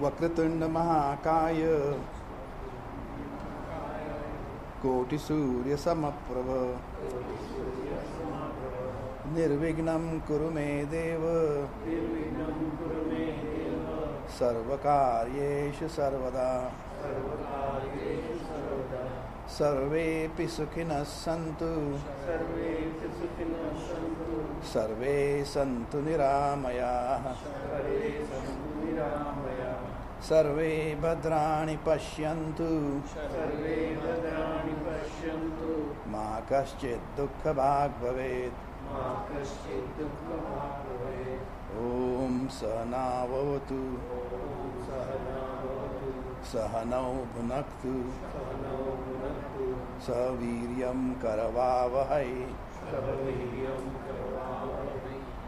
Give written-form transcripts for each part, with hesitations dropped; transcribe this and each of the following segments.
वक्रतुंड महाकाय कोटिसूर्य समप्रभ निर्विघ्नं कुरु मे देव सर्वकार्येषु सर्वदा सर्वेऽपि सुखिनः सन्तु सर्वे सन्तु निरामयाः सर्वे भद्राणि पश्यन्तु मा कश्चित् दुःखभाग् भवेत् ॐ सहना भवतु सहनौ भुनक्तु सह वीर्यं करवावहै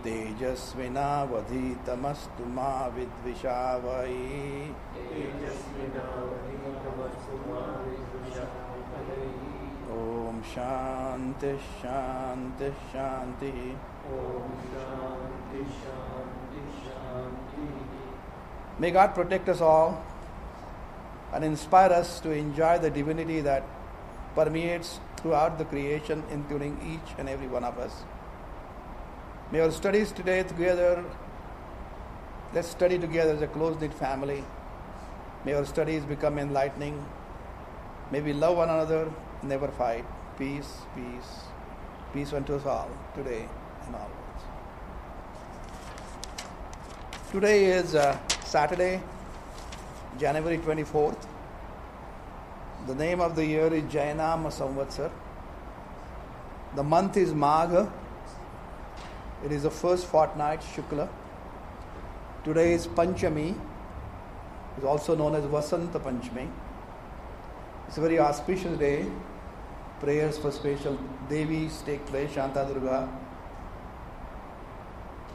तेजस्विनावधीतमस्तु मा विद्विषावहै ॐ शान्ति शान्ति शान्तिः। May God protect us all and inspire us to enjoy the divinity that permeates throughout the creation, including each and every one of us. May our studies today together, let's study together as a close-knit family. May our studies become enlightening. May we love one another, never fight. Peace, peace, peace unto us all, today and always. Today is Saturday, January 24th. The name of the year is Jayanama Samvatsar. The month is Magha. It is the first fortnight, Shukla. Today is Panchami. It is also known as Vasanta Panchami. It's a very auspicious day. Prayers for special Devis take place, Shanta Durga.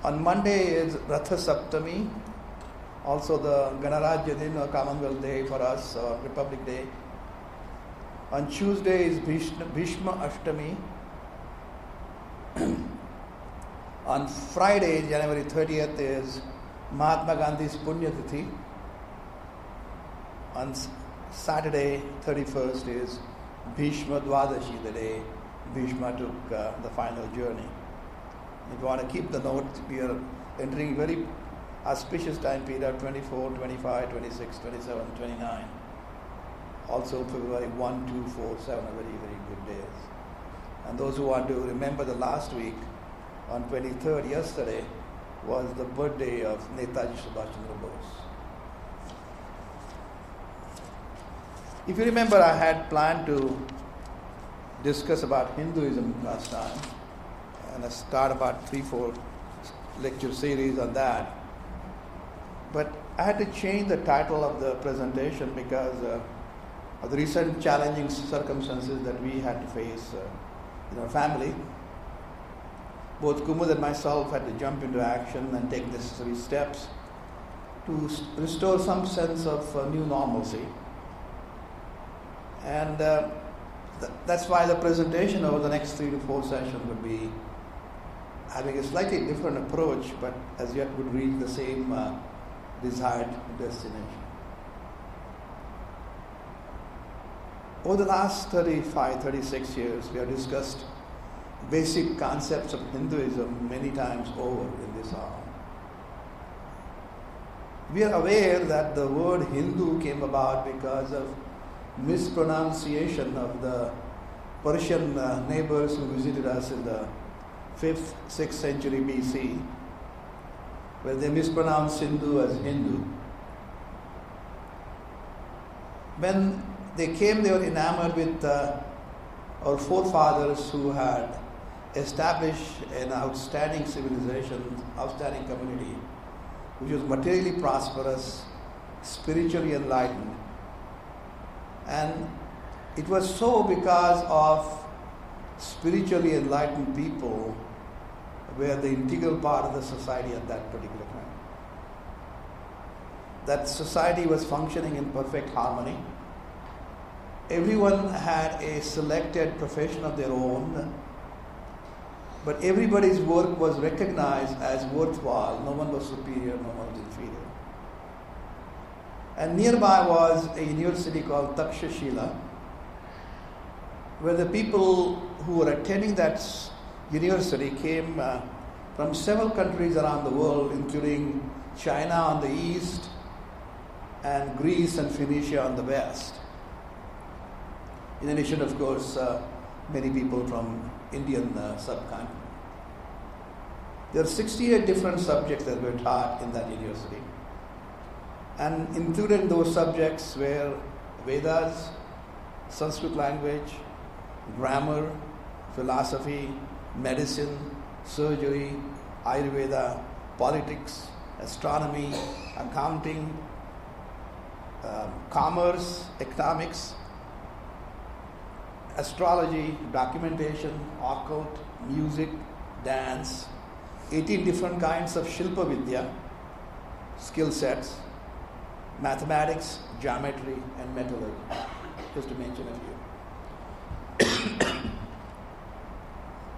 On Monday is Ratha Saptami. Also the Ganarajya Din or Commonwealth Day for us, Republic Day. On Tuesday is Bhishma Ashtami. On Friday, January 30th, is Mahatma Gandhi's Punya Tithi. On Saturday, 31st, is Bhishma Dwadashi, the day Bhishma took the final journey. If you want to keep the note, we are entering very auspicious time period, 24, 25, 26, 27, 29. Also February 1, 2, 4, 7 are very, very good days. And those who want to remember the last week, on 23rd, yesterday, was the birthday of Netaji Subhash Chandra Bose. If you remember, I had planned to discuss about Hinduism last time, and I start about 3-4 lecture series on that. But I had to change the title of the presentation because of the recent challenging circumstances that we had to face in our family. Both Kumud and myself had to jump into action and take necessary steps to restore some sense of new normalcy. And that's why the presentation over the next 3 to 4 sessions would be having a slightly different approach, but as yet would reach the same desired destination. Over the last 35, 36 years, we have discussed basic concepts of Hinduism many times over in this hour. We are aware that the word Hindu came about because of mispronunciation of the Persian neighbors who visited us in the 5th, 6th century BC, where they mispronounced Sindhu as Hindu. When they came, they were enamored with our forefathers who had established an outstanding civilization, outstanding community, which was materially prosperous, spiritually enlightened. And it was so because of spiritually enlightened people were the integral part of the society at that particular time. That society was functioning in perfect harmony. Everyone had a selected profession of their own, but everybody's work was recognized as worthwhile. No one was superior, no one was inferior. And nearby was a university called Takshashila, where the people who were attending that university came from several countries around the world, including China on the east and Greece and Phoenicia on the west. In addition, of course, many people from Indian subcontinent. There are 68 different subjects that were taught in that university. And included in those subjects were Vedas, Sanskrit language, grammar, philosophy, medicine, surgery, Ayurveda, politics, astronomy, accounting, commerce, economics, astrology, documentation, occult, music, dance, 18 different kinds of Shilpa Vidya, skill sets, mathematics, geometry, and metallurgy, just to mention a few.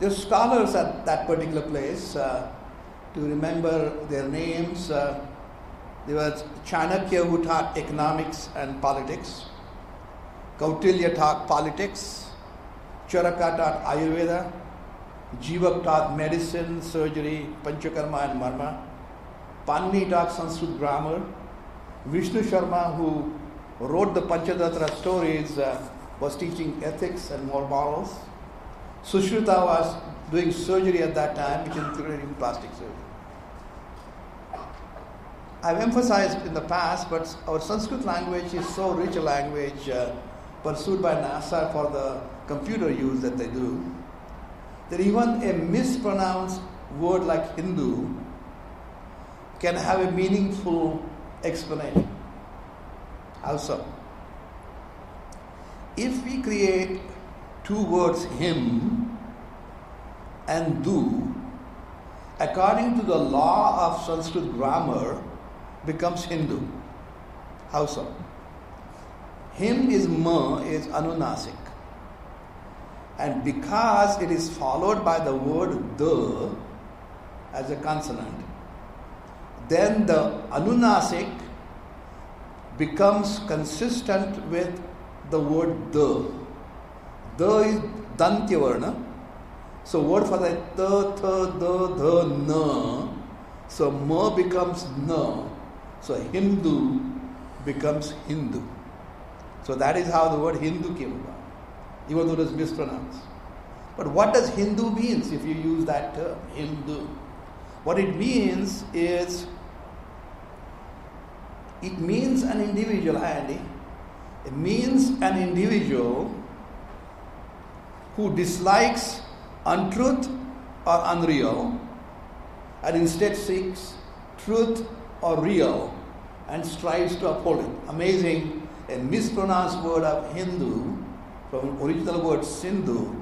There are scholars at that particular place. To remember their names, there was Chanakya, who taught economics and politics. Kautilya taught politics. Charaka taught Ayurveda. Jivak taught medicine, surgery, Panchakarma and Marma. Panni taught Sanskrit grammar. Vishnu Sharma, who wrote the Panchadatra stories, was teaching ethics and more morals. Sushrita was doing surgery at that time, which included plastic surgery. I've emphasized in the past, but our Sanskrit language is so rich a language pursued by NASA for the computer use that they do, that even a mispronounced word like Hindu can have a meaningful explanation. How so? If we create two words, him and do, according to the law of Sanskrit grammar, becomes Hindu. How so? Him is ma, is anunasik. And because it is followed by the word the as a consonant, then the anunasik becomes consistent with the word the. The is dantya varna. So word for that the, na. So ma becomes na. So Hindu becomes Hindu. So that is how the word Hindu came about, even though it is mispronounced. But what does Hindu means if you use that term, Hindu? What it means is, it means an individual, Andy. It means an individual who dislikes untruth or unreal and instead seeks truth or real and strives to uphold it. Amazing, a mispronounced word of Hindu from original word Sindhu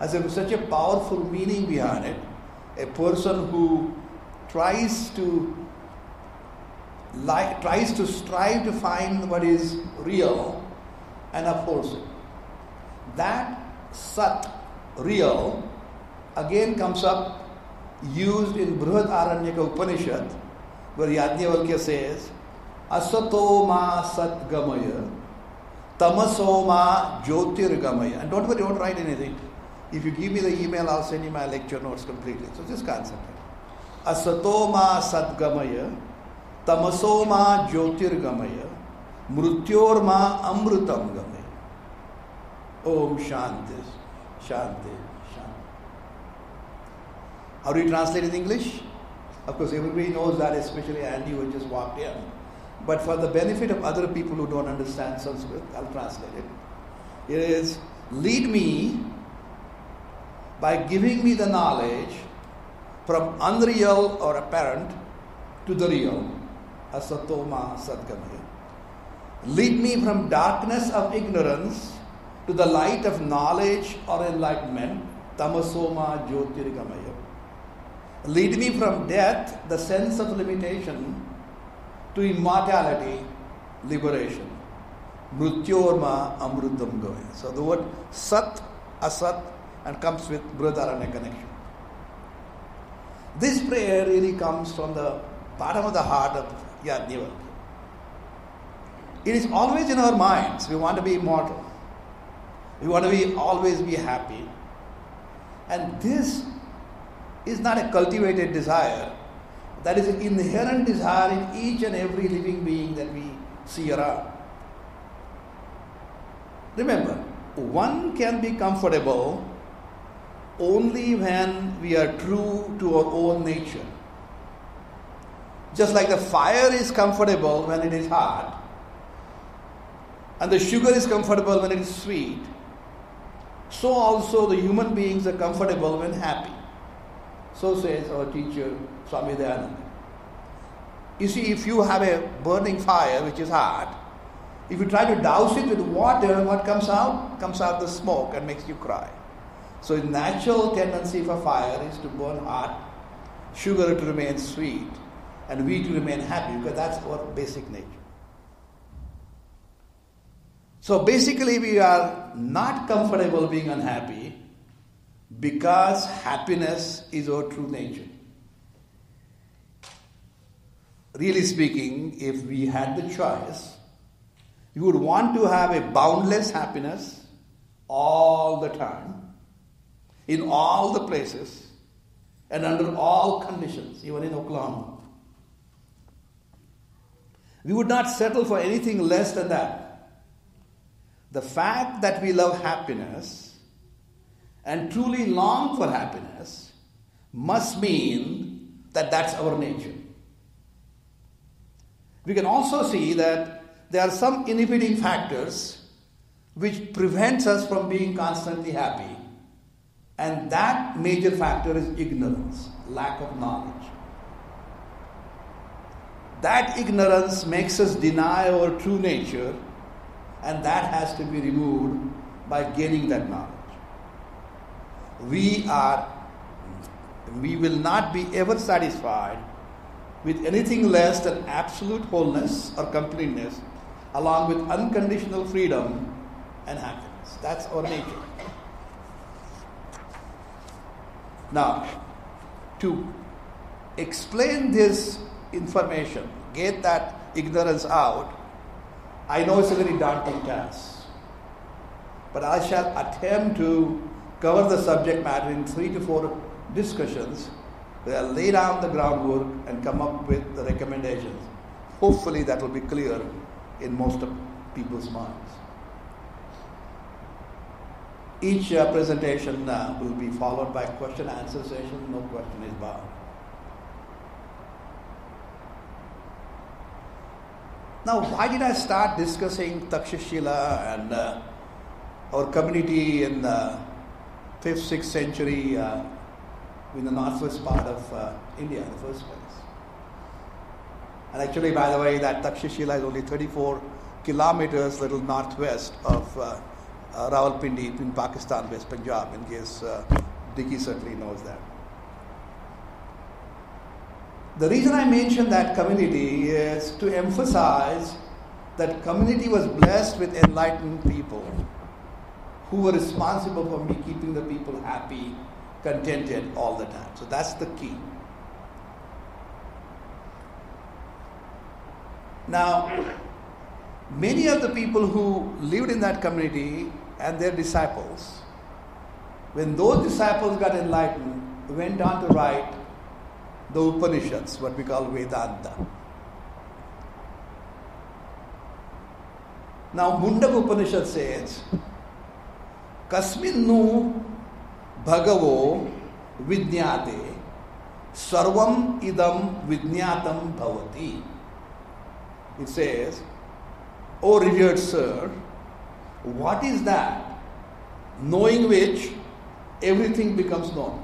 has such a powerful meaning behind it. A person who tries to strive to find what is real and upholds it. That Sat, real, again comes up used in Brihad Aranyaka Upanishad, where Yajnavalkya says, Asato ma sat gamaya, tamaso ma jyotir gamaya. And don't worry, don't write anything. If you give me the email, I'll send you my lecture notes completely. So just concentrate. Asato ma sat gamaya, tamaso ma jyotir gamaya, mrutyor ma amrutam gamaya. Om Shanti, Shanti, Shanti. How do you translate it in English? Of course, everybody knows that, especially Andy who just walked in. But for the benefit of other people who don't understand Sanskrit, I'll translate it. It is, lead me by giving me the knowledge from unreal or apparent to the real. Asatoma Sadgamaya. Lead me from darkness of ignorance to the light of knowledge or enlightenment. Tamasoma Jyotirgamaya. Lead me from death, the sense of limitation, to immortality, liberation. Mrutyorma Amrutam Gavaya. So the word Sat, Asat, and comes with Brihadaranya connection. This prayer really comes from the bottom of the heart of Yajnavalkya. It is always in our minds. We want to be immortal. We want to always be happy. And this is not a cultivated desire. That is an inherent desire in each and every living being that we see around. Remember, one can be comfortable only when we are true to our own nature. Just like the fire is comfortable when it is hot, and the sugar is comfortable when it is sweet, so also the human beings are comfortable when happy. So says our teacher, Swami Dayananda. You see, if you have a burning fire which is hot, if you try to douse it with water, what comes out? Comes out the smoke and makes you cry. So the natural tendency for fire is to burn hot, sugar to remain sweet, and we to remain happy, because that's our basic nature. So basically we are not comfortable being unhappy because happiness is our true nature. Really speaking, if we had the choice, you would want to have a boundless happiness all the time, in all the places, and under all conditions, even in Oklahoma. We would not settle for anything less than that. The fact that we love happiness and truly long for happiness must mean that that's our nature. We can also see that there are some inhibiting factors which prevents us from being constantly happy, and that major factor is ignorance, lack of knowledge. That ignorance makes us deny our true nature, and that has to be removed by gaining that knowledge. We will not be ever satisfied with anything less than absolute wholeness or completeness, along with unconditional freedom and happiness. That's our nature. Now, to explain this information, get that ignorance out, I know it's a very daunting task, but I shall attempt to cover the subject matter in 3 to 4 discussions where I'll lay down the groundwork and come up with the recommendations. Hopefully that will be clear in most of people's minds. Each presentation will be followed by question and answer session. No question is barred. Now, why did I start discussing Takshashila and our community in the 5th, 6th century in the northwest part of India in the first place? And actually, by the way, that Takshashila is only 34 kilometers little northwest of Rawalpindi in Pakistan, West Punjab, in case Dicky certainly knows that. The reason I mention that community is to emphasize that community was blessed with enlightened people who were responsible for me keeping the people happy, contented all the time. So that's the key. Now, many of the people who lived in that community and their disciples, when those disciples got enlightened, went on to write the Upanishads, what we call Vedanta. Now, Mundaka Upanishad says, Kasminnu Bhagavo Vidnyate Sarvam Idam Vidnyatam Bhavati. It says, O revered sir, what is that? Knowing which everything becomes known.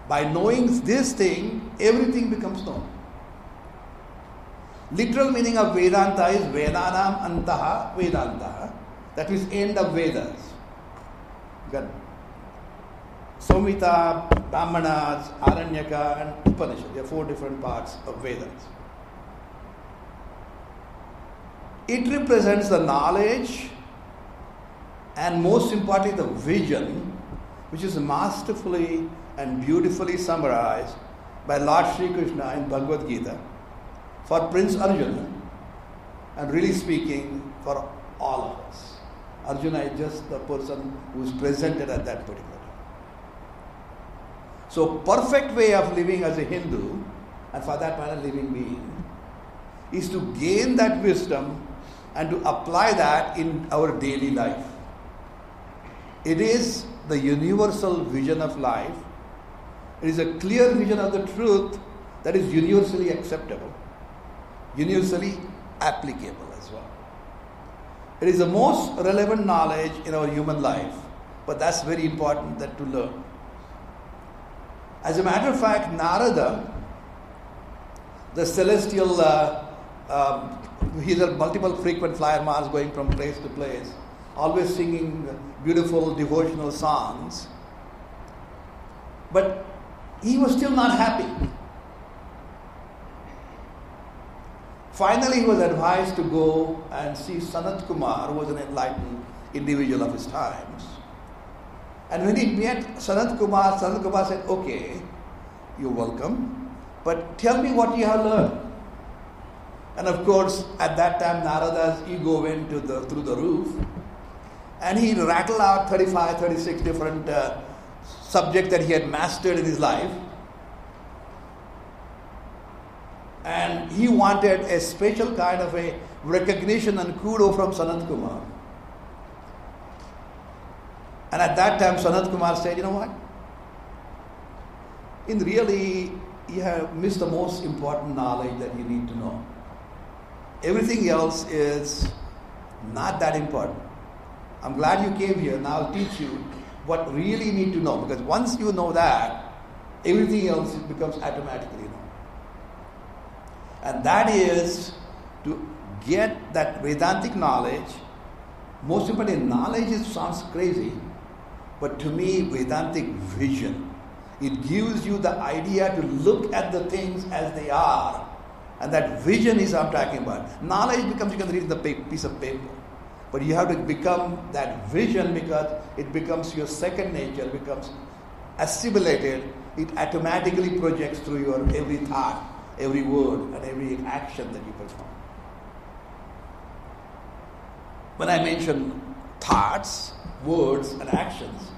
By knowing this thing, everything becomes known. Literal meaning of Vedanta is Vedanam Antaha Vedanta. That means end of Vedas. Got Samhita, Brahmanas, Aranyaka and Upanishad. There are 4 different parts of Vedas. It represents the knowledge and most importantly the vision, which is masterfully and beautifully summarized by Lord Sri Krishna in Bhagavad Gita for Prince Arjuna. and really speaking for all of us. Arjuna is just the person who is presented at that particular time. So perfect way of living as a Hindu, and for that matter living being, is to gain that wisdom and to apply that in our daily life. It is the universal vision of life. It is a clear vision of the truth that is universally acceptable, universally applicable as well. It is the most relevant knowledge in our human life, but that's very important that to learn. As a matter of fact, Narada, the celestial, he's a multiple frequent flyer Mars going from place to place, always singing beautiful devotional songs, but he was still not happy. Finally, he was advised to go and see Sanat Kumar, who was an enlightened individual of his times. And when he met Sanat Kumar said, "Okay, you're welcome, but tell me what you have learned." And of course, at that time, Narada's ego went through the roof, and he rattled out 35, 36 different subjects that he had mastered in his life. And he wanted a special kind of a recognition and kudo from Sanat Kumar. And at that time, Sanat Kumar said, "You know what? In really, you have missed the most important knowledge that you need to know. Everything else is not that important. I'm glad you came here. Now I'll teach you what really you need to know. Because once you know that, everything else becomes automatically known. And that is to get that Vedantic knowledge. Most importantly, knowledge sounds crazy, but to me, Vedantic vision. It gives you the idea to look at the things as they are. And that vision is what I'm talking about. Knowledge becomes, you can read the piece of paper. But you have to become that vision, because it becomes your second nature, becomes assimilated. It automatically projects through your every thought, every word, and every action that you perform. When I mention thoughts, words, and actions,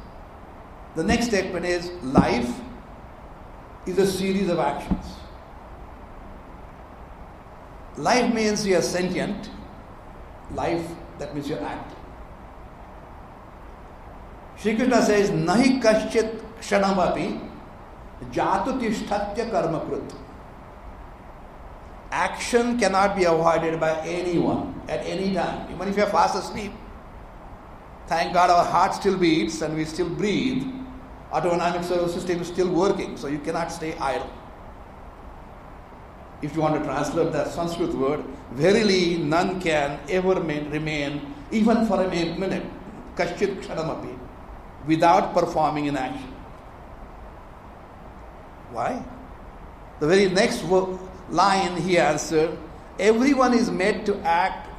the next statement is life is a series of actions. Life means you are sentient. Life, that means you are active. Shri Krishna says, "Nahi kaschit kshanamapi jatu tishthatya karmakrut." Action cannot be avoided by anyone at any time. Even if you are fast asleep, thank God our heart still beats and we still breathe. Autonomic nervous system is still working, so you cannot stay idle. If you want to translate that Sanskrit word, verily none can ever remain even for a minute, kaschit kshanamapi, without performing an action. Why? The very next line he answered, everyone is made to act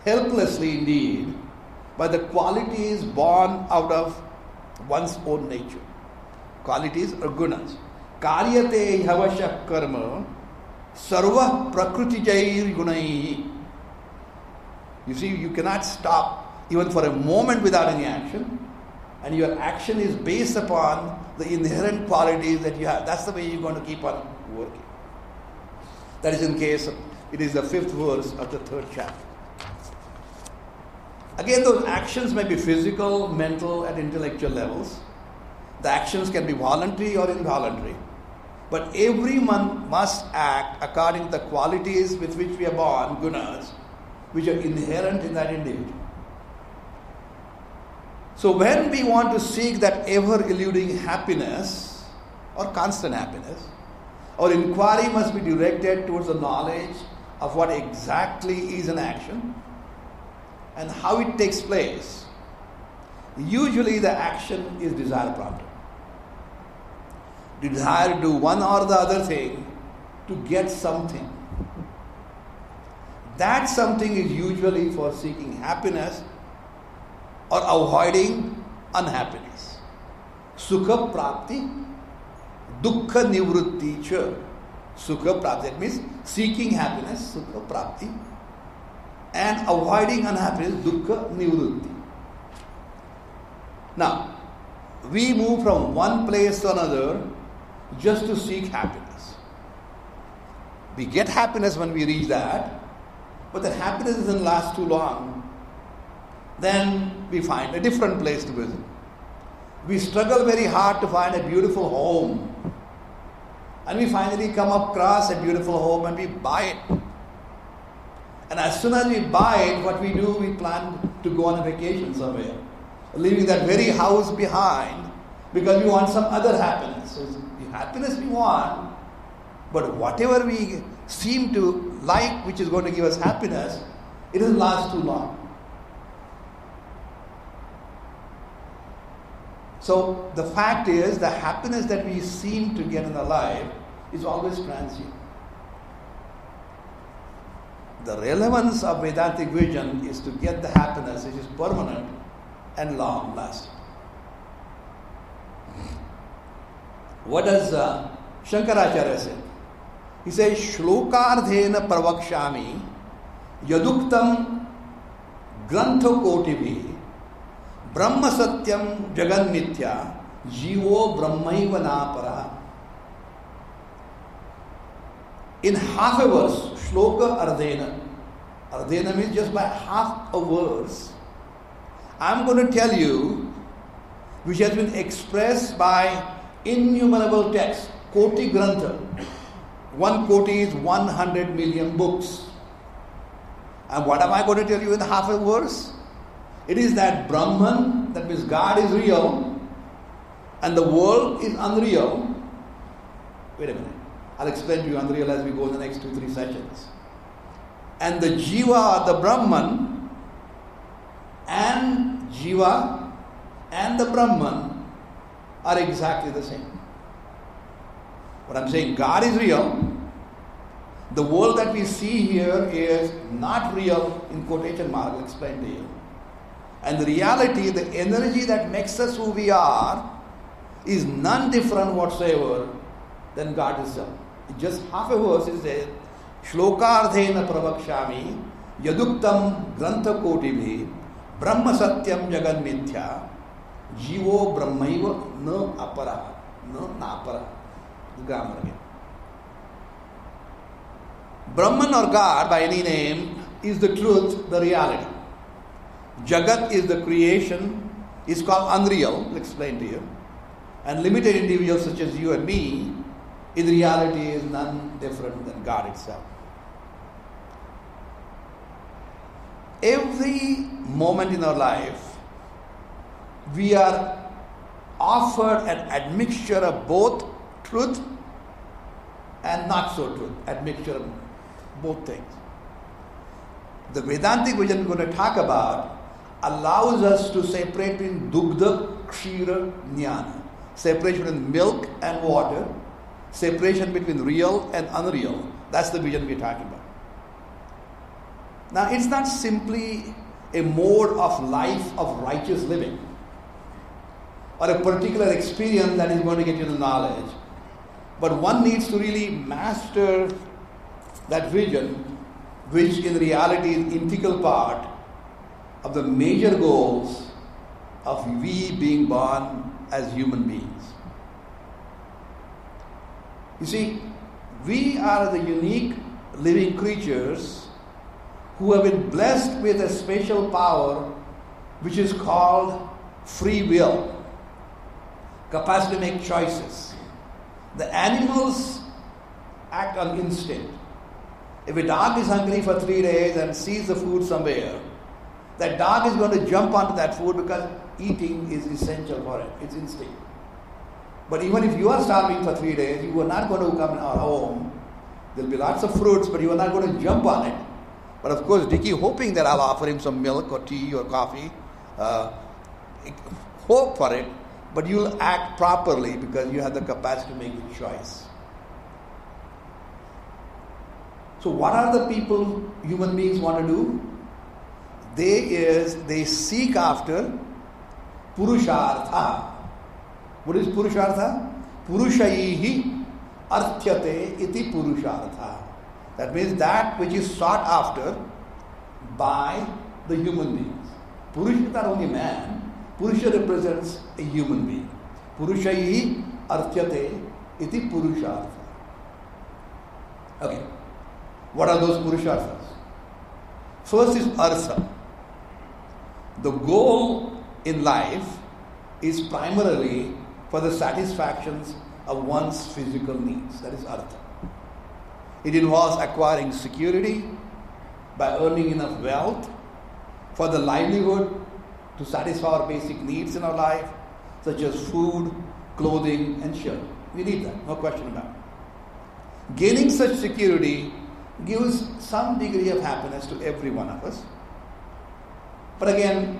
helplessly indeed by the qualities born out of one's own nature. Qualities are gunas. Karyate havasya karma sarva prakriti jair gunai. You see, you cannot stop even for a moment without any action, and your action is based upon the inherent qualities that you have. That's the way you're going to keep on working. That is in case, it is the 5th verse of the 3rd chapter. Again, those actions may be physical, mental, and intellectual levels. The actions can be voluntary or involuntary. But everyone must act according to the qualities with which we are born, gunas, which are inherent in that individual. So when we want to seek that ever-eluding happiness or constant happiness, our inquiry must be directed towards the knowledge of what exactly is an action and how it takes place. Usually the action is desire prompted. Desire to do one or the other thing to get something. That something is usually for seeking happiness or avoiding unhappiness. Sukha prapti, dukkha nivrutti cha. Sukha prapti, that means seeking happiness, sukha prapti. and avoiding unhappiness, dukkha nivrutti. Now, we move from one place to another just to seek happiness. We get happiness when we reach that, but that happiness doesn't last too long. Then we find a different place to visit. We struggle very hard to find a beautiful home. And we finally come across a beautiful home and we buy it. And as soon as we buy it, what we do, we plan to go on a vacation somewhere, leaving that very house behind because we want some other happiness. So the happiness we want, but whatever we seem to like, which is going to give us happiness, it doesn't last too long. So the fact is, the happiness that we seem to get in our life is always transient. The relevance of Vedantic vision is to get the happiness which is permanent and long lasting. What does Shankaracharya say? He says, Shlokardhena pravakshami yaduktam grantha kotivi Brahma Satyam Jagan Mithya Jivo Brahmaiva Napara. In half a verse, Shloka Ardhena. Ardhena means just by half a verse. I'm going to tell you, which has been expressed by innumerable texts, Koti Grantha. One Koti is 100 million books. And what am I going to tell you in half a verse? It is that Brahman, that means God is real, and the world is unreal. Wait a minute. I'll explain to you unreal as we go in the next 2-3 sessions. And the Jiva, the Brahman, and Jiva and the Brahman are exactly the same. What I'm saying, God is real. The world that we see here is not real, in quotation mark, I'll explain to you. And the reality, the energy that makes us who we are, is none different whatsoever than God itself. Just half a verse it says, Shlokardhena pravakshami yaduktam grantha kotibhi brahma satyam jagan mithya jivo brahmaiva na apara. No napara. Grammar again. Brahman or God by any name is the truth, the reality. Jagat is the creation, is called unreal, I'll explain to you. And limited individuals such as you and me, in reality is none different than God itself. Every moment in our life, we are offered an admixture of both truth and not so truth, admixture of both things. The Vedantic vision we're going to talk about allows us to separate between dugdha, kshira, jnana. Separation between milk and water. Separation between real and unreal. That's the vision we're talking about. Now, it's not simply a mode of life of righteous living or a particular experience that is going to get you the knowledge. But one needs to really master that vision, which in reality is an integral part of the major goals of we being born as human beings. You see, we are the unique living creatures who have been blessed with a special power which is called free will, capacity to make choices. The animals act on instinct. If a dog is hungry for 3 days and sees the food somewhere, that dog is going to jump onto that food because eating is essential for it. It's instinct. But even if you are starving for 3 days, you are not going to come in our home. There will be lots of fruits, but you are not going to jump on it. But of course, Dickie, hoping that I'll offer him some milk or tea or coffee, hope for it, but you'll act properly because you have the capacity to make a choice. So what are the people human beings want to do? They seek after purushartha. What is purushartha? Purushaihi arthyate iti purushartha. That means that which is sought after by the human beings. Purusha is not only man, Purusha represents a human being. Purushaihi arthyate iti purushartha. Okay. What are those purusharthas? First is artha. The goal in life is primarily for the satisfactions of one's physical needs. That is artha. It involves acquiring security by earning enough wealth for the livelihood to satisfy our basic needs in our life, such as food, clothing, and shelter. We need that, no question about it. Gaining such security gives some degree of happiness to every one of us. But again,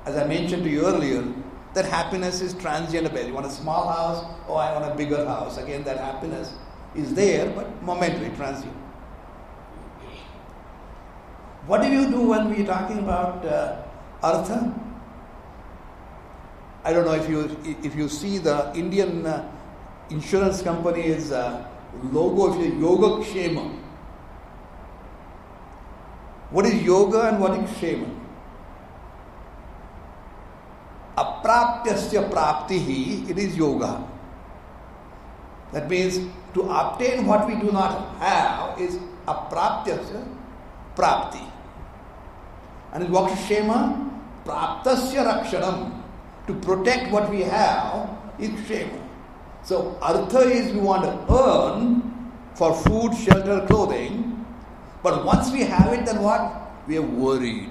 as I mentioned to you earlier, that happiness is transient. You want a small house, or I want a bigger house. Again, that happiness is there, but momentary, transient. What do you do when we're talking about artha? I don't know if you see the Indian insurance company's logo, Yoga Kshema. What is yoga and what is kshema? Apraptyasya praptihi, it is yoga. That means to obtain what we do not have is apraptyasya prapti. And what is kshema? Praptasya rakshanam. To protect what we have is kshema. So artha is we want to earn for food, shelter, clothing. But once we have it, then what? We are worried.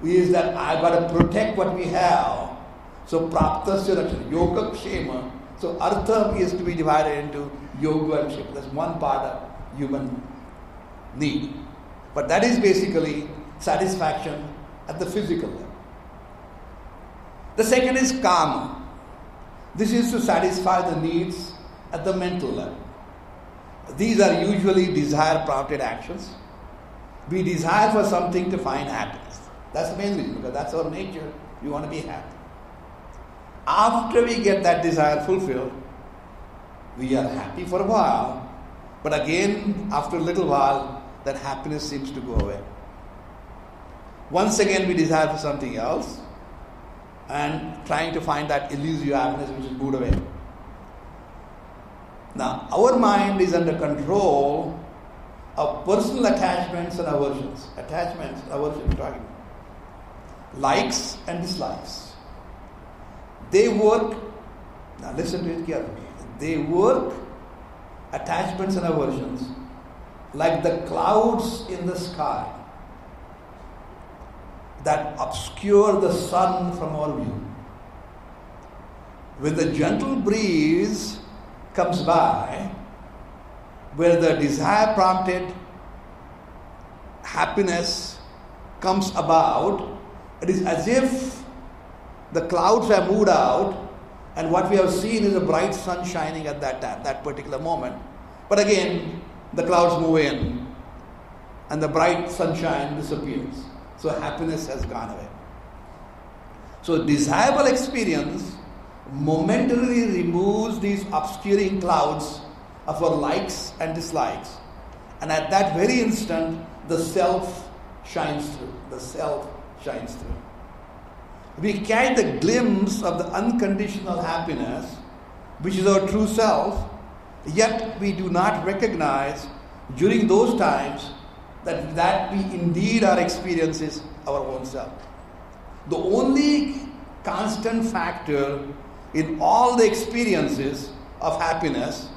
Is that I got to protect what we have. So praptasya rakshana, yoga kshema. So artha is to be divided into yoga and kshema. That's one part of human need. But that is basically satisfaction at the physical level. The second is kama. This is to satisfy the needs at the mental level. These are usually desire-prompted actions. We desire for something to find happiness. That's the main reason, because that's our nature. We want to be happy. After we get that desire fulfilled, we are happy for a while, but again, after a little while, that happiness seems to go away. Once again, we desire for something else, and trying to find that elusive happiness which is moved away. Now, our mind is under control of personal attachments and aversions. Attachments and aversions we're talking about. Likes and dislikes. They work, now listen to it carefully. They work, attachments and aversions, like the clouds in the sky that obscure the sun from our view. When the gentle breeze comes by, where the desire-prompted happiness comes about, it is as if the clouds are moved out, and what we have seen is a bright sun shining at that time, that particular moment. But again, the clouds move in, and the bright sunshine disappears. So happiness has gone away. So desirable experience momentarily removes these obscuring clouds of our likes and dislikes. And at that very instant, the self shines through. The self shines through. We catch the glimpse of the unconditional happiness, which is our true self, yet we do not recognize during those times that we indeed are experiences our own self. The only constant factor in all the experiences of happiness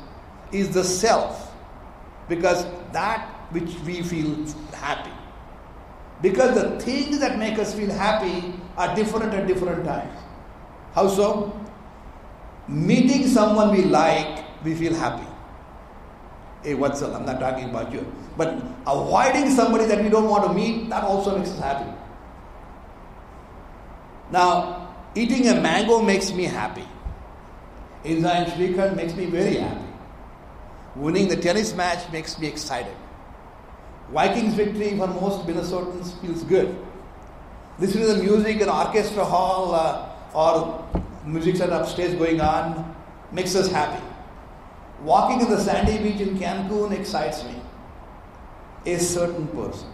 is the self, because that which we feel happy. Because the things that make us feel happy are different at different times. How so? Meeting someone we like, we feel happy. Hey, what's up? I'm not talking about you. But avoiding somebody that we don't want to meet, that also makes us happy. Now, eating a mango makes me happy. Enzyme Shrikant makes me very happy. Winning the tennis match makes me excited. Vikings victory for most Minnesotans feels good. Listening to the music in orchestra hall or music set upstairs going on makes us happy. Walking in the sandy beach in Cancun excites me. A certain person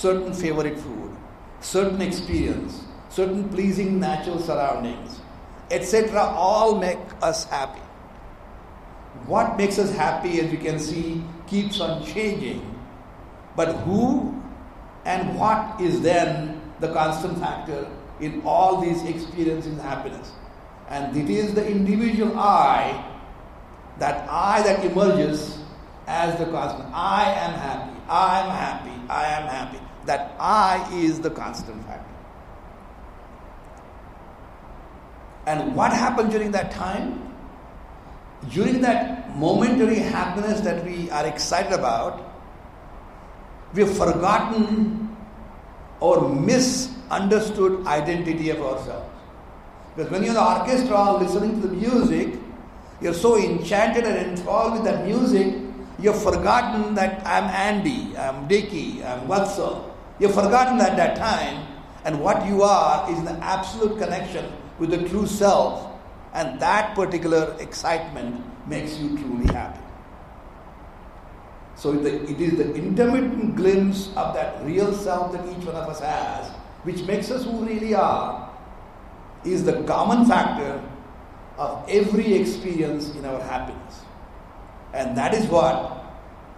certain favorite food, certain experience, certain pleasing natural surroundings, etc. all make us happy. What makes us happy, as you can see, keeps on changing. But who and what is then the constant factor in all these experiences in happiness? And it is the individual I that emerges as the constant. I am happy, I am happy, I am happy. That I is the constant factor. And what happened during that time? During that momentary happiness that we are excited about, we have forgotten or misunderstood identity of ourselves. Because when you're in the orchestra listening to the music, you're so enchanted and enthralled with that music, you've forgotten that I'm Andy, I'm Dickie, I'm Vatsal. You've forgotten that time, and what you are is in the absolute connection with the true self, and that particular excitement makes you truly happy. So it is the intermittent glimpse of that real self that each one of us has, which makes us who we really are, is the common factor of every experience in our happiness. And that is what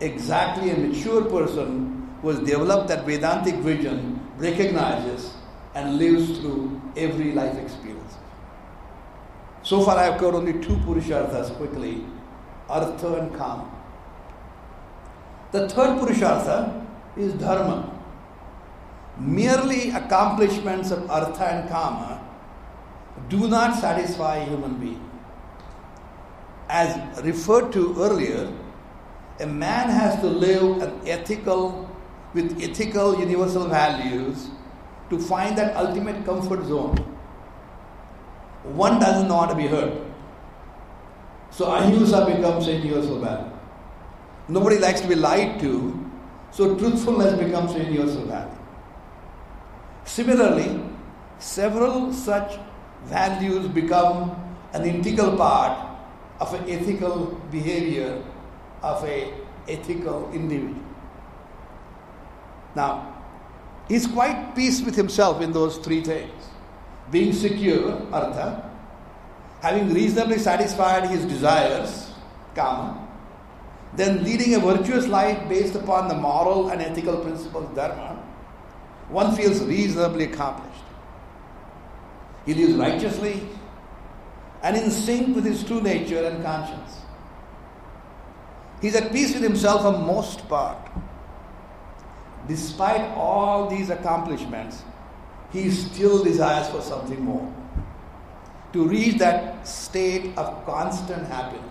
exactly a mature person who has developed that Vedantic vision recognizes and lives through every life experience. So far I have covered only two Purusharthas quickly, Artha and Kama. The third Purushartha is Dharma. Merely accomplishments of Artha and Kama do not satisfy a human being. As referred to earlier, a man has to live with ethical universal values to find that ultimate comfort zone. One doesn't want to be hurt. So ahimsa becomes a universal value. Nobody likes to be lied to, so truthfulness becomes a universal value. Similarly, several such values become an integral part of an ethical behavior of an ethical individual. Now, he's quite peace with himself in those three things. Being secure, Artha, having reasonably satisfied his desires, Kama, then leading a virtuous life based upon the moral and ethical principles, Dharma, one feels reasonably accomplished. He lives righteously and in sync with his true nature and conscience. He's at peace with himself for most part. Despite all these accomplishments, he still desires for something more. To reach that state of constant happiness.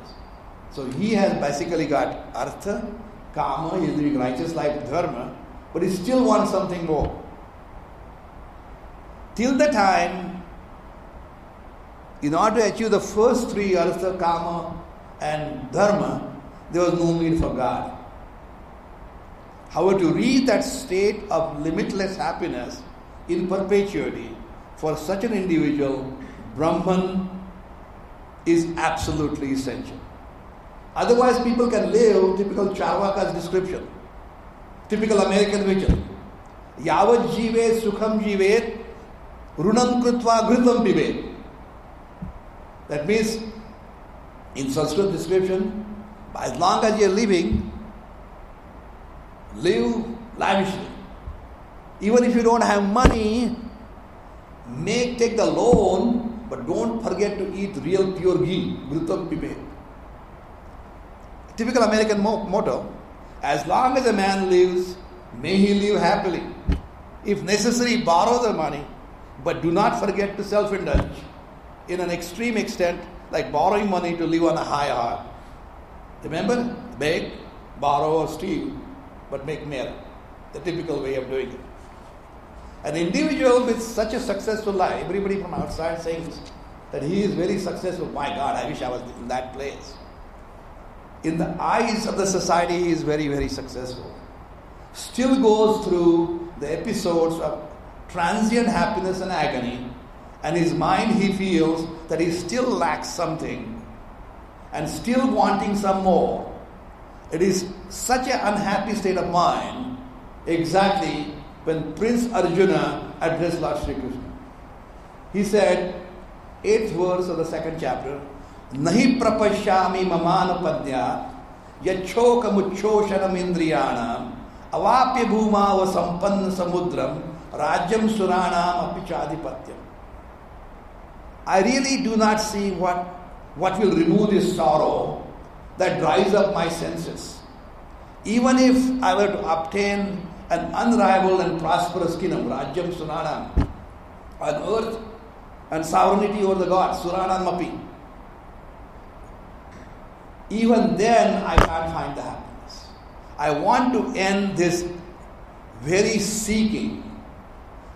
So he has basically got Artha, Kama, he is living righteous life, Dharma, but he still wants something more. Till the time, in order to achieve the first three, Artha, Kama and Dharma, there was no need for God. However, to reach that state of limitless happiness in perpetuity, for such an individual, Brahman is absolutely essential. Otherwise, people can live typical Charvaka's description, typical American vision. Yavat jive sukham jivet, runam krutva ghritam pivet. That means, in Sanskrit description, as long as you are living, live lavishly. Even if you don't have money, take the loan, but don't forget to eat real pure ghee, ghritam pivet. Typical American motto, as long as a man lives, may he live happily. If necessary, borrow the money, but do not forget to self-indulge in an extreme extent, like borrowing money to live on a high heart. Remember? Beg, borrow or steal, but make merry. The typical way of doing it. An individual with such a successful life, everybody from outside saying that he is very successful. My God, I wish I was in that place. In the eyes of the society, he is very, very successful. Still goes through the episodes of transient happiness and agony, and his mind, he feels that he still lacks something and still wanting some more. It is such an unhappy state of mind exactly when Prince Arjuna addressed Lord Sri Krishna. He said, 8th verse of the 2nd chapter, Nahi prapashyami mamanapadya yachhokamuchoshanam indriyanam avapya bhuma va sampanna samudram rajyam suranam apichadipatyam. I really do not see what will remove this sorrow that dries up my senses. Even if I were to obtain an unrivaled and prosperous kingdom, Rajyam Suranam, on earth and sovereignty over the gods, Suranam Api, even then I can't find the happiness. I want to end this very seeking.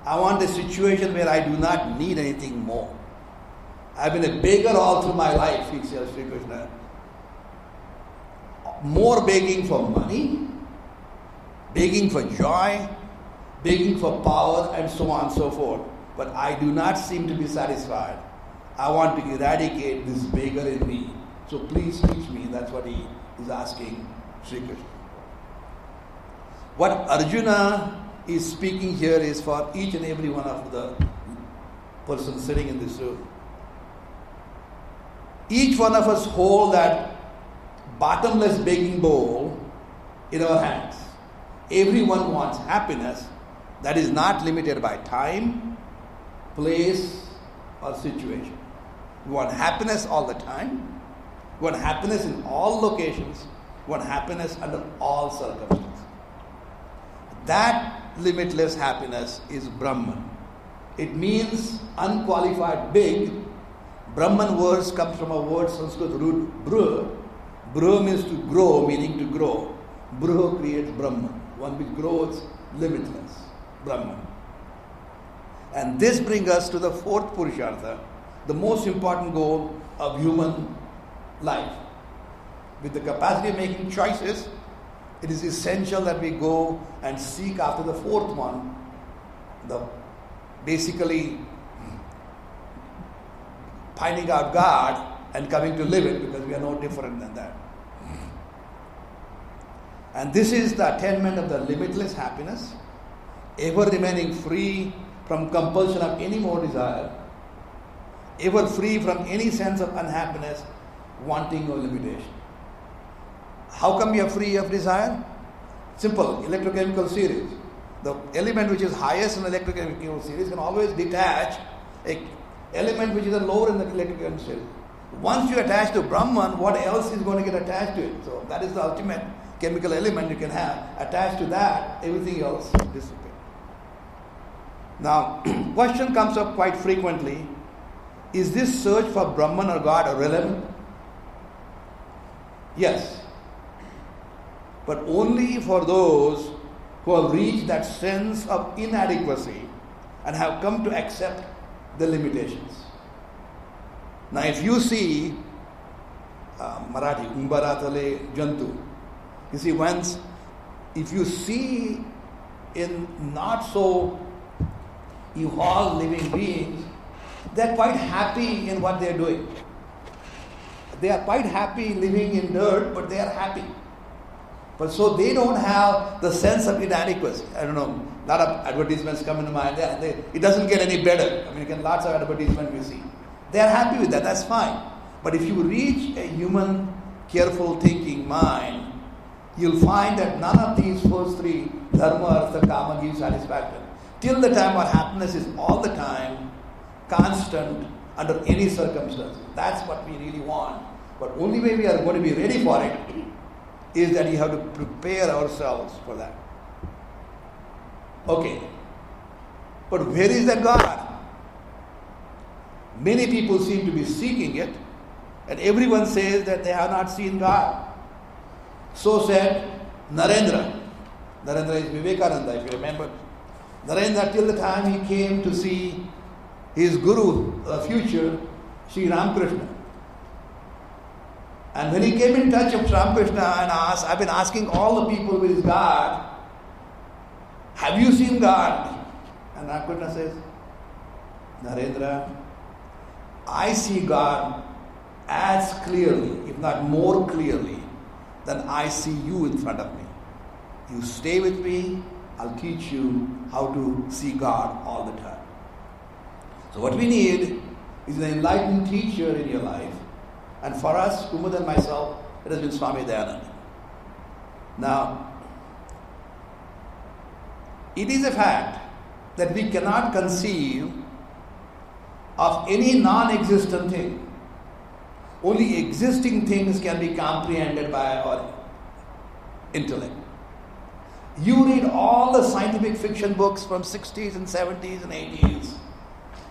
I want a situation where I do not need anything more. I've been a beggar all through my life, he says Sri Krishna. More begging for money, begging for joy, begging for power, and so on and so forth. But I do not seem to be satisfied. I want to eradicate this beggar in me. So please teach me. That's what he is asking Sri Krishna. What Arjuna is speaking here is for each and every one of the persons sitting in this room. Each one of us hold that bottomless begging bowl in our hands. Everyone wants happiness that is not limited by time, place, or situation. We want happiness all the time. We want happiness in all locations. We want happiness under all circumstances. That limitless happiness is Brahman. It means unqualified big. Brahman words comes from a word Sanskrit root bruh. Bruh means to grow, meaning to grow. Bruh creates Brahman, one which grows limitless, Brahman. And this brings us to the 4th Purushartha, the most important goal of human life. With the capacity of making choices, it is essential that we go and seek after the 4th one, the basically finding out God and coming to live it, because we are no different than that. And this is the attainment of the limitless happiness, ever remaining free from compulsion of any more desire, ever free from any sense of unhappiness, wanting or limitation. How come we are free of desire? Simple, electrochemical series. The element which is highest in the electrochemical series can always detach an element which is lower in the electrochemical series. Once you attach to Brahman, what else is going to get attached to it? So that is the ultimate chemical element you can have. Attached to that, everything else disappears. Now, question comes up quite frequently. Is this search for Brahman or God relevant? Yes. But only for those who have reached that sense of inadequacy and have come to accept the limitations. Now, if you see Marathi, Umbaratale Jantu, you see, once, if you see in not so evolved living beings, they are quite happy in what they are doing. They are quite happy living in dirt, but they are happy. But so they don't have the sense of inadequacy. I don't know, a lot of advertisements come into mind. It doesn't get any better. I mean, lots of advertisements we see. They are happy with that, that's fine. But if you reach a human, careful thinking mind, you'll find that none of these first 3, dharma, artha, kama, give satisfaction. Till the time our happiness is all the time, constant, under any circumstances. That's what we really want. But only way we are going to be ready for it is that you have to prepare ourselves for that. Okay. But where is that God? Many people seem to be seeking it, and everyone says that they have not seen God. So said Narendra. Narendra is Vivekananda, if you remember. Narendra, till the time he came to see his guru, future, Sri Ramakrishna. And when he came in touch with Ramakrishna and asked, I've been asking all the people with God, have you seen God? And Ramakrishna says, Narendra, I see God as clearly, if not more clearly, than I see you in front of me. You stay with me, I'll teach you how to see God all the time. So what we need is an enlightened teacher in your life. And for us, Kumud and myself, it has been Swami Dayananda. Now, it is a fact that we cannot conceive of any non-existent thing. Only existing things can be comprehended by our intellect. You read all the scientific fiction books from 60s and 70s and 80s,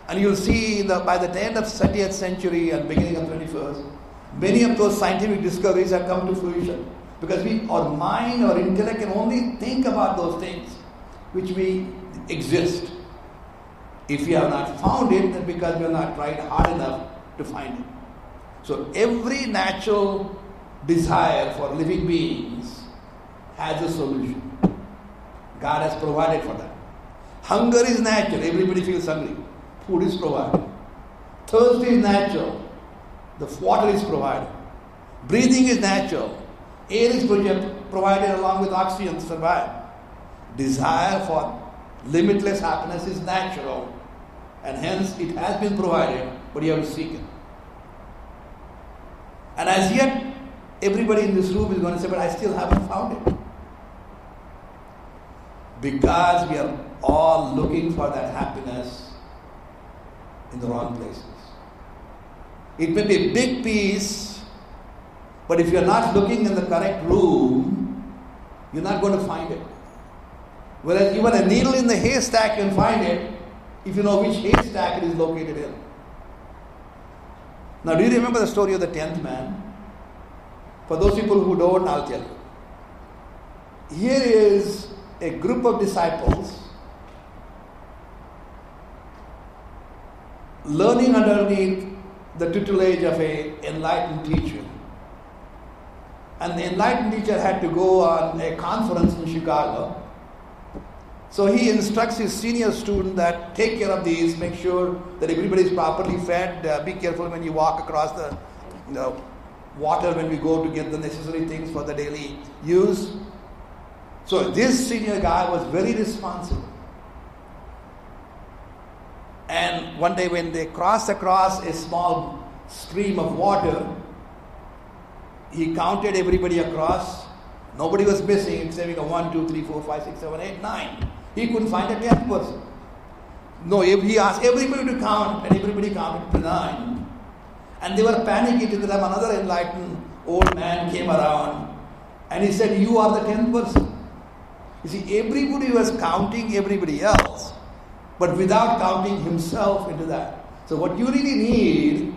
and you'll see by the end of 20th century and beginning of 21st, many of those scientific discoveries have come to fruition. Because our mind, our intellect can only think about those things which we exist. If we have not found it, then because we have not tried hard enough to find it. So every natural desire for living beings has a solution. God has provided for that. Hunger is natural. Everybody feels hungry. Food is provided. Thirst is natural. The water is provided. Breathing is natural. Air is provided along with oxygen to survive. Desire for limitless happiness is natural, and hence it has been provided, but you have to seek it. And as yet, everybody in this room is going to say, but I still haven't found it. Because we are all looking for that happiness in the wrong places. It may be a big piece, but if you're not looking in the correct room, you're not going to find it. Whereas even a needle in the haystack can find it if you know which haystack it is located in. Now, do you remember the story of the 10th man? For those people who don't, I'll tell you. Here is a group of disciples learning underneath the tutelage of an enlightened teacher. And the enlightened teacher had to go on a conference in Chicago. So he instructs his senior student that take care of these, make sure that everybody is properly fed, be careful when you walk across the water when we go to get the necessary things for the daily use. So this senior guy was very responsible. And one day when they crossed across a small stream of water, he counted everybody across. Nobody was missing except 1, 2, 3, 4, 5, 6, 7, 8, 9. He couldn't find a 10th person. No, he asked everybody to count, and everybody counted to 9. And they were panicking till the time another enlightened old man came around, and he said, "You are the 10th person." You see, everybody was counting everybody else, but without counting himself into that. So what you really need,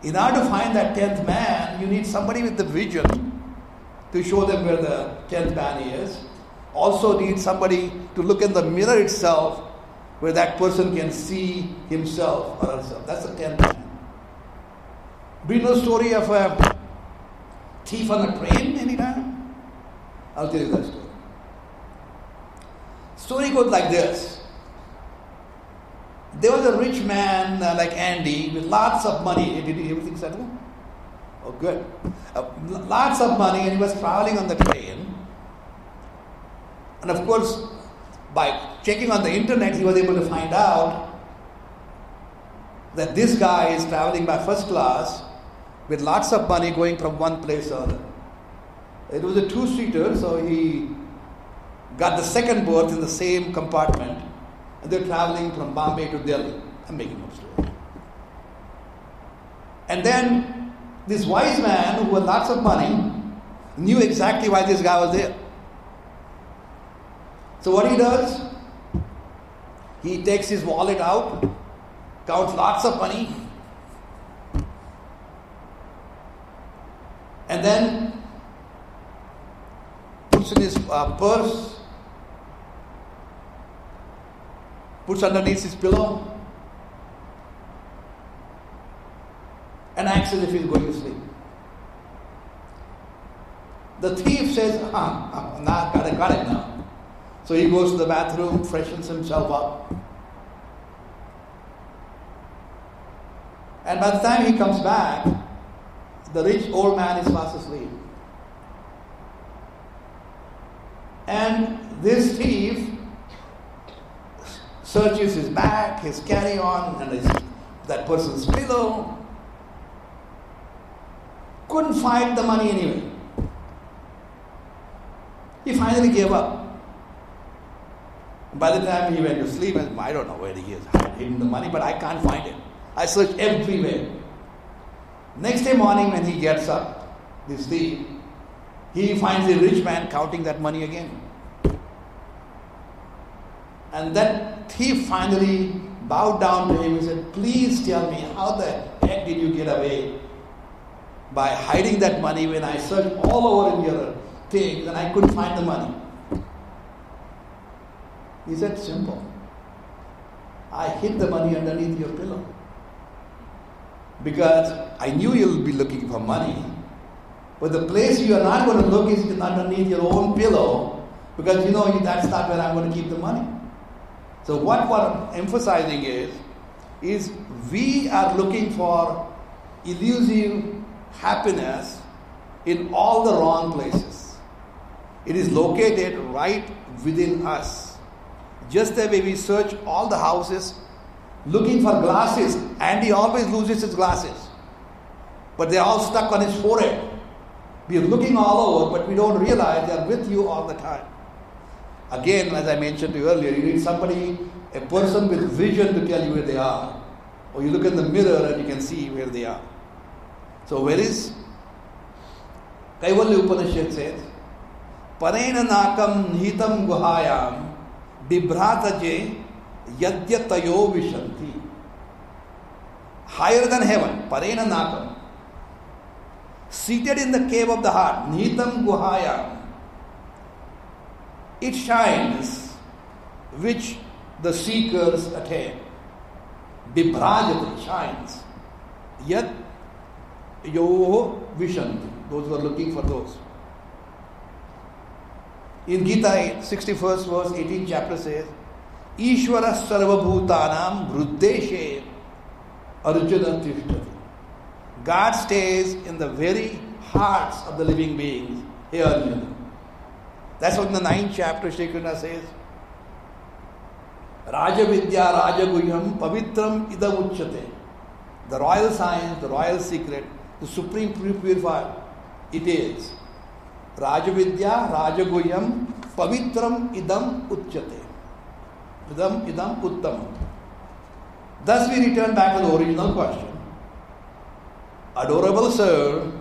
in order to find that 10th man, you need somebody with the vision to show them where the 10th man is. Also need somebody to look in the mirror itself where that person can see himself or herself. That's the 10th man. Do you know the story of a thief on a train anytime? I'll tell you that story. Story goes like this. There was a rich man like Andy with lots of money. Did everything settle? Oh, good. Lots of money, and he was traveling on the train. And of course, by checking on the internet, he was able to find out that this guy is traveling by first class with lots of money going from one place to another. It was a 2-seater, so he got the second berth in the same compartment. And they're traveling from Bombay to Delhi. I'm making up story. And then this wise man who had lots of money knew exactly why this guy was there. So what he does, he takes his wallet out, counts lots of money, and then puts in his purse, puts underneath his pillow, and acts as if he's going to sleep. The thief says, got it now. So he goes to the bathroom, freshens himself up. And by the time he comes back, the rich old man is fast asleep. And this thief searches his bag, his carry-on, and that person's pillow. Couldn't find the money anywhere. He finally gave up. By the time he went to sleep, I don't know where he has hidden the money, but I can't find it. I searched everywhere. Next day morning when he gets up, this thief, he finds a rich man counting that money again. And that thief finally bowed down to him and said, please tell me, how the heck did you get away by hiding that money when I searched all over in your things and I couldn't find the money? He said, simple. I hid the money underneath your pillow. Because I knew you'll be looking for money. But the place you are not going to look is underneath your own pillow, because you know that's not where I'm going to keep the money. So what I'm emphasizing is we are looking for elusive happiness in all the wrong places. It is located right within us. Just the way we search all the houses looking for glasses, and he always loses his glasses. But they're all stuck on his forehead. We are looking all over, but we don't realize they are with you all the time. Again, as I mentioned to you earlier, you need somebody, a person with vision to tell you where they are. Or you look in the mirror and you can see where they are. So where is Kaivalya Upanishad says, Parena nakam nihitam guhayam bibhrataje yadyatayo vishanti. Higher than heaven, Parena nakam. Seated in the cave of the heart, nihitam guhayam. It shines which the seekers attain. Bibhrajati, shines. Yat yo vishanti. Those who are looking for those. In Gita 61st verse, 18th chapter says, Ishvara sarva bhutanam vruddeshe arjuna tishtati. God stays in the very hearts of the living beings. Hey Arjuna. That's what in the 9th chapter Shri Krishna says. Raja Vidya Raja Guhyam Pavitram Idam Uchyate. The royal science, the royal secret, the supreme purifier, it is. Raja Vidya Raja Guhyam Pavitram Idam Uchyate. Idam Uttam. Thus we return back to the original question. Adorable Sir,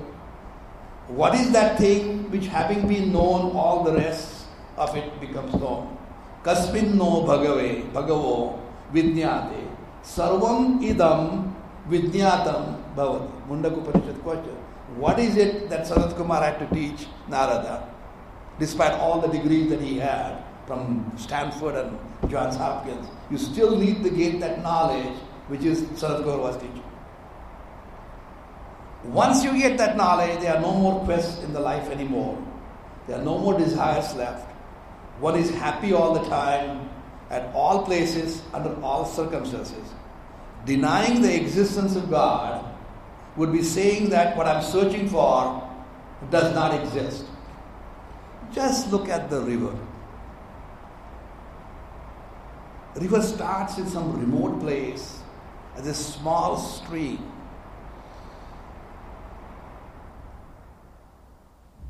what is that thing which, having been known, all the rest of it becomes known? Kasmin no bhagavo vidnyate sarvam idam vidnyatam bhavati. Mundaka Upanishad question. What is it that Sanat Kumar had to teach Narada, despite all the degrees that he had from Stanford and Johns Hopkins? You still need to gain that knowledge which is Sanat Kumar was teaching. Once you get that knowledge, there are no more quests in the life anymore. There are no more desires left. One is happy all the time, at all places, under all circumstances. Denying the existence of God would be saying that what I'm searching for does not exist. Just look at the river. The river starts in some remote place as a small stream.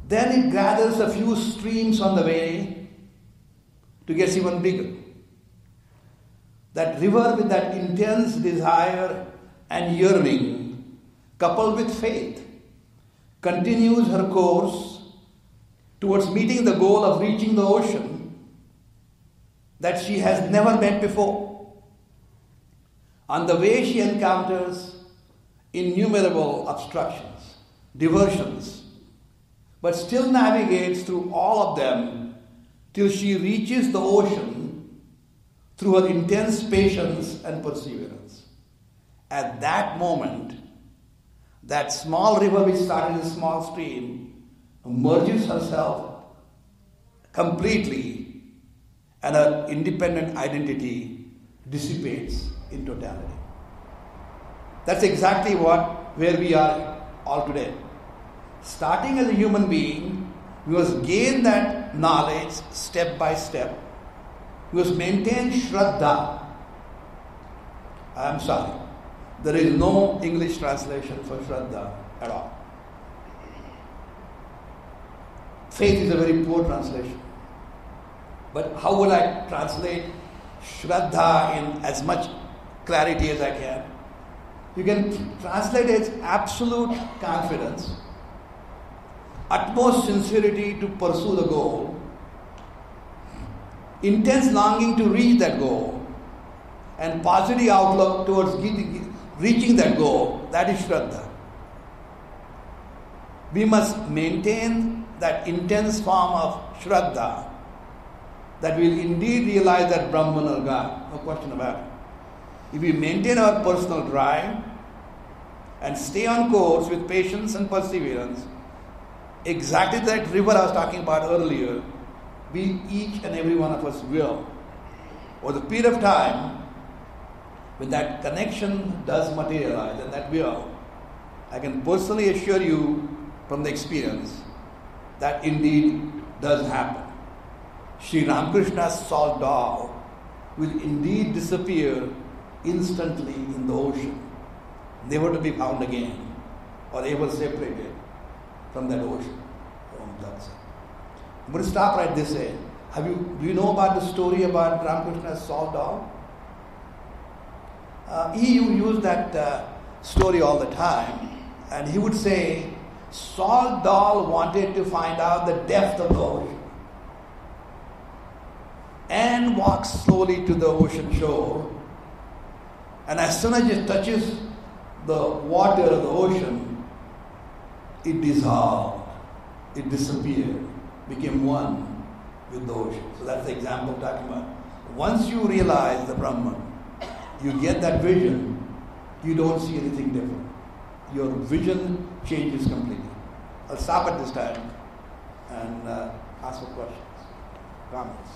Then it gathers a few streams on the way to get even bigger. That river with that intense desire and yearning, coupled with faith, continues her course towards meeting the goal of reaching the ocean that she has never met before. On the way she encounters innumerable obstructions, diversions, but still navigates through all of them till she reaches the ocean through her intense patience and perseverance. At that moment, that small river which started a small stream merges herself completely, and her independent identity dissipates in totality. That's exactly where we are all today. Starting as a human being, we must gain that knowledge step by step. We must maintain Shraddha, I am sorry. There is no English translation for Shraddha at all. Faith is a very poor translation. But how will I translate Shraddha in as much clarity as I can? You can translate it as absolute confidence, utmost sincerity to pursue the goal, intense longing to reach that goal, and positive outlook towards reaching that goal. That is Shraddha. We must maintain that intense form of Shraddha that will indeed realize that Brahman or God. No question about it. If we maintain our personal drive and stay on course with patience and perseverance, exactly that river I was talking about earlier, we each and every one of us will. Over the period of time, when that connection does materialize, and that will, I can personally assure you from the experience, that indeed does happen. Sri Ramakrishna's salt doll will indeed disappear instantly in the ocean, never to be found again or ever separated from that ocean. I'm going to stop right this end. Do you know about the story about Ramakrishna's salt doll? He used that story all the time, and he would say, Salt doll wanted to find out the depth of the ocean and walks slowly to the ocean shore, and as soon as it touches the water of the ocean, it dissolved, it disappeared, became one with the ocean. So that's the example I'm talking about. Once you realize the Brahman, you get that vision, you don't see anything different. Your vision changes completely. I'll stop at this time and ask for questions, comments.